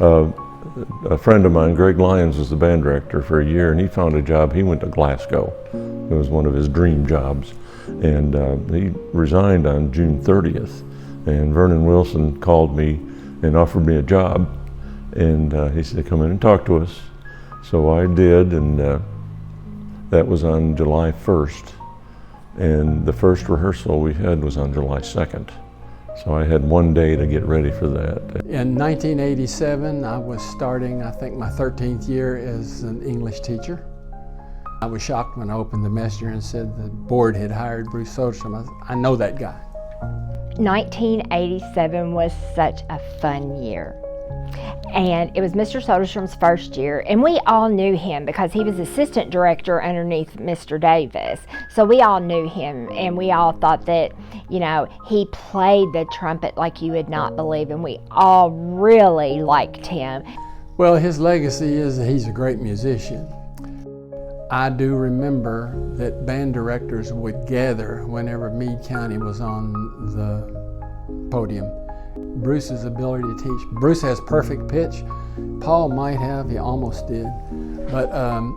A friend of mine, Greg Lyons, was the band director for a year, and he found a job. He went to Glasgow. It was one of his dream jobs. And he resigned on June 30th. And Vernon Wilson called me and offered me a job. And he said, come in and talk to us. So I did, and that was on July 1st. And the first rehearsal we had was on July 2nd. So I had one day to get ready for that. In 1987, I was starting, I think, my 13th year as an English teacher. I was shocked when I opened the messenger and said the board had hired Bruce Soderstrom. I know that guy. 1987 was such a fun year. And it was Mr. Soderstrom's first year, and we all knew him because he was assistant director underneath Mr. Davis. So we all knew him, and we all thought that, you know, he played the trumpet like you would not believe, and we all really liked him. Well, his legacy is that he's a great musician. I do remember that band directors would gather whenever Meade County was on the podium. Bruce's ability to teach. Bruce has perfect pitch. Paul might have, he almost did. But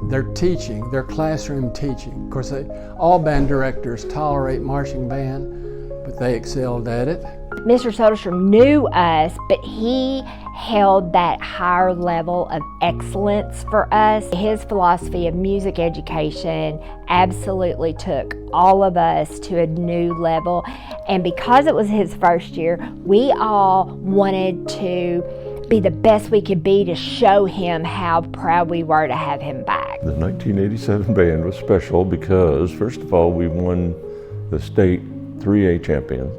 they're teaching, they're classroom teaching. Of course, all band directors tolerate marching band, but they excelled at it. Mr. Soderstrom knew us, but he held that higher level of excellence for us. His philosophy of music education absolutely took all of us to a new level. And because it was his first year, we all wanted to be the best we could be to show him how proud we were to have him back. The 1987 band was special because, first of all, we won the state 3A champion.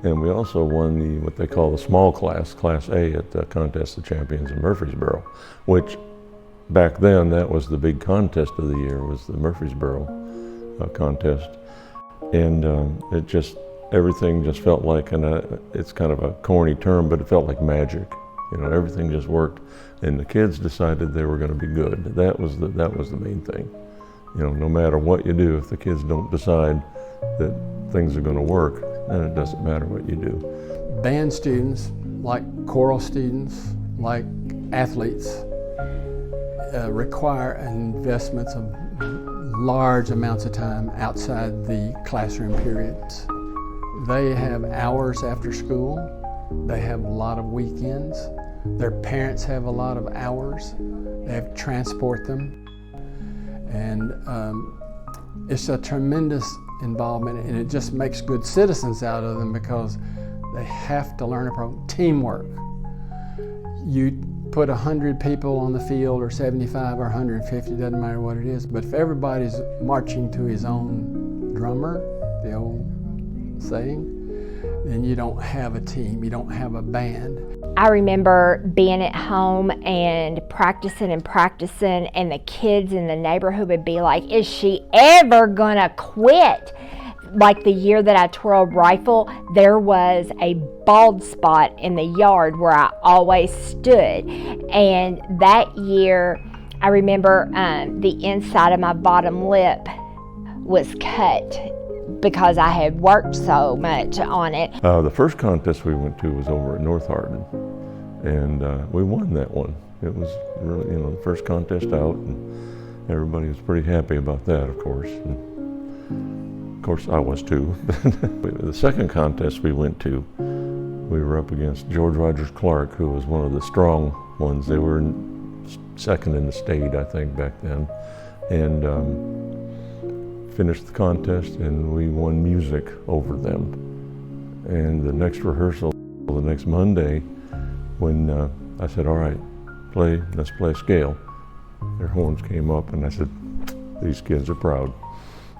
And we also won what they call the small class, Class A, at the Contest of Champions in Murfreesboro, which back then, that was the big contest of the year, was the Murfreesboro contest. And everything just felt like, and it's kind of a corny term, but it felt like magic. You know, everything just worked, and the kids decided they were going to be good. That was the main thing. You know, no matter what you do, if the kids don't decide that things are going to work, then it doesn't matter what you do. Band students, like choral students, like athletes, require investments of large amounts of time outside the classroom periods. They have hours after school. They have a lot of weekends. Their parents have a lot of hours. They have to transport them. And it's a tremendous involvement, and it just makes good citizens out of them because they have to learn about teamwork. You put 100 people on the field, or 75 or 150, doesn't matter what it is, but if everybody's marching to his own drummer, the old saying, then you don't have a team, you don't have a band. I remember being at home and practicing, and the kids in the neighborhood would be like, is she ever gonna quit? Like the year that I twirled rifle, there was a bald spot in the yard where I always stood. And that year, I remember the inside of my bottom lip was cut because I had worked so much on it. The first contest we went to was over at North Hardin, and we won that one. It was really, you know, the first contest out, and everybody was pretty happy about that, of course. And of course, I was too. The second contest we went to, we were up against George Rogers Clark, who was one of the strong ones. They were second in the state, I think, back then. And finished the contest, and we won music over them. And the next rehearsal, the next Monday, when I said, all right, let's play a scale. Their horns came up, and I said, these kids are proud.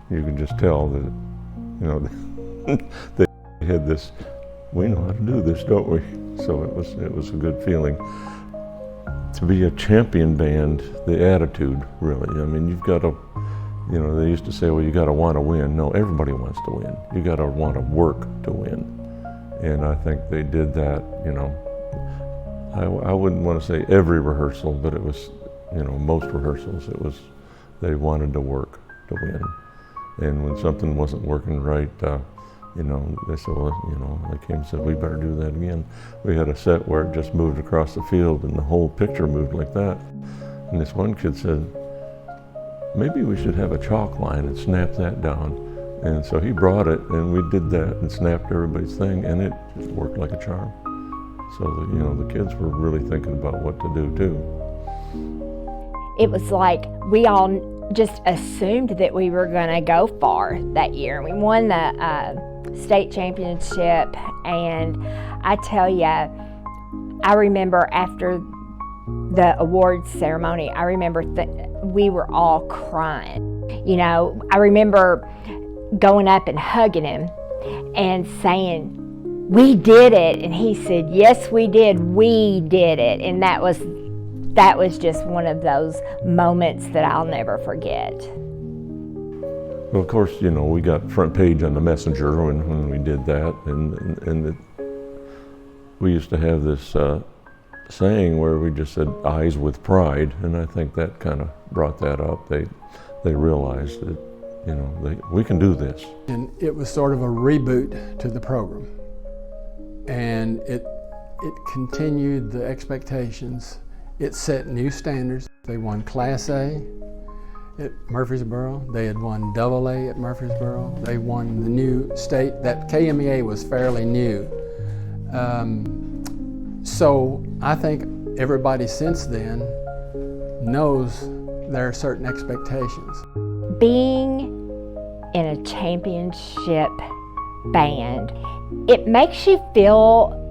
You can just tell that, you know, they had this, we know how to do this, don't we? So it was a good feeling. To be a champion band, the attitude, really. I mean, you've got to, you know, they used to say, well, you got to want to win. No, everybody wants to win. You got to want to work to win. And I think they did that, you know. I wouldn't want to say every rehearsal, but it was, you know, most rehearsals, it was, they wanted to work to win. And when something wasn't working right, You know, they said, well, you know, they came and said, we better do that again. We had a set where it just moved across the field and the whole picture moved like that. And this one kid said, maybe we should have a chalk line and snap that down. And so he brought it and we did that and snapped everybody's thing, and it worked like a charm. So, you know, the kids were really thinking about what to do too. It was like we all just assumed that we were going to go far that year. We won the state championship, and I tell you, I remember after the awards ceremony, I remember we were all crying. You know, I remember going up and hugging him and saying, "We did it," and he said, "Yes, we did. We did it." And that was just one of those moments that I'll never forget. Well, of course, you know, we got front page on the Messenger when we did that, and we used to have this saying where we just said "eyes with pride," and I think that kind of brought that up. They realized that, you know, we can do this. And it was sort of a reboot to the program, and it continued the expectations. It set new standards. They won Class A at Murfreesboro. They had won AA at Murfreesboro. They won the new state. That KMEA was fairly new. So I think everybody since then knows there are certain expectations. Being in a championship band, it makes you feel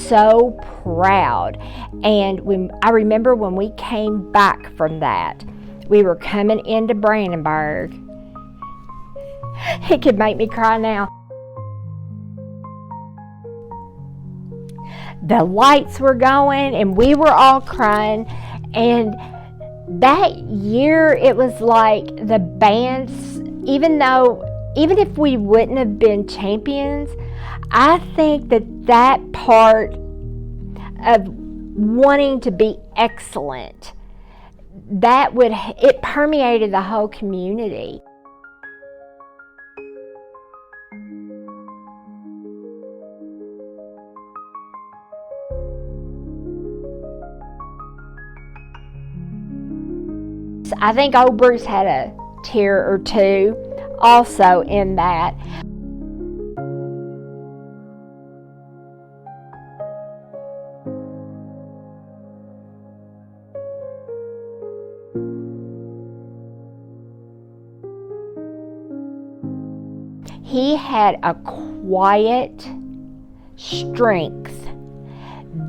so proud. And I remember when we came back from that, we were coming into Brandenburg. It could make me cry now. The lights were going and we were all crying, and that year it was like the bands, even if we wouldn't have been champions, I think that part of wanting to be excellent, it permeated the whole community. I think old Bruce had a tear or two also in that. He had a quiet strength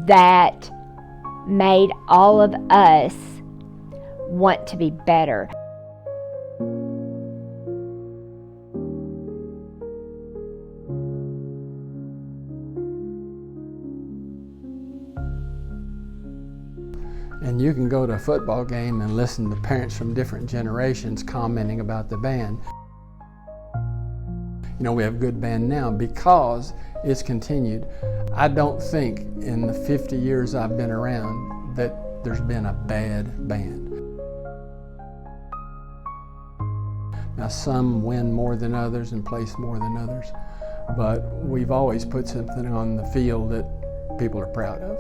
that made all of us want to be better. And you can go to a football game and listen to parents from different generations commenting about the band. You know, we have a good band now because it's continued. I don't think in the 50 years I've been around that there's been a bad band. Now, some win more than others and place more than others, but we've always put something on the field that people are proud of.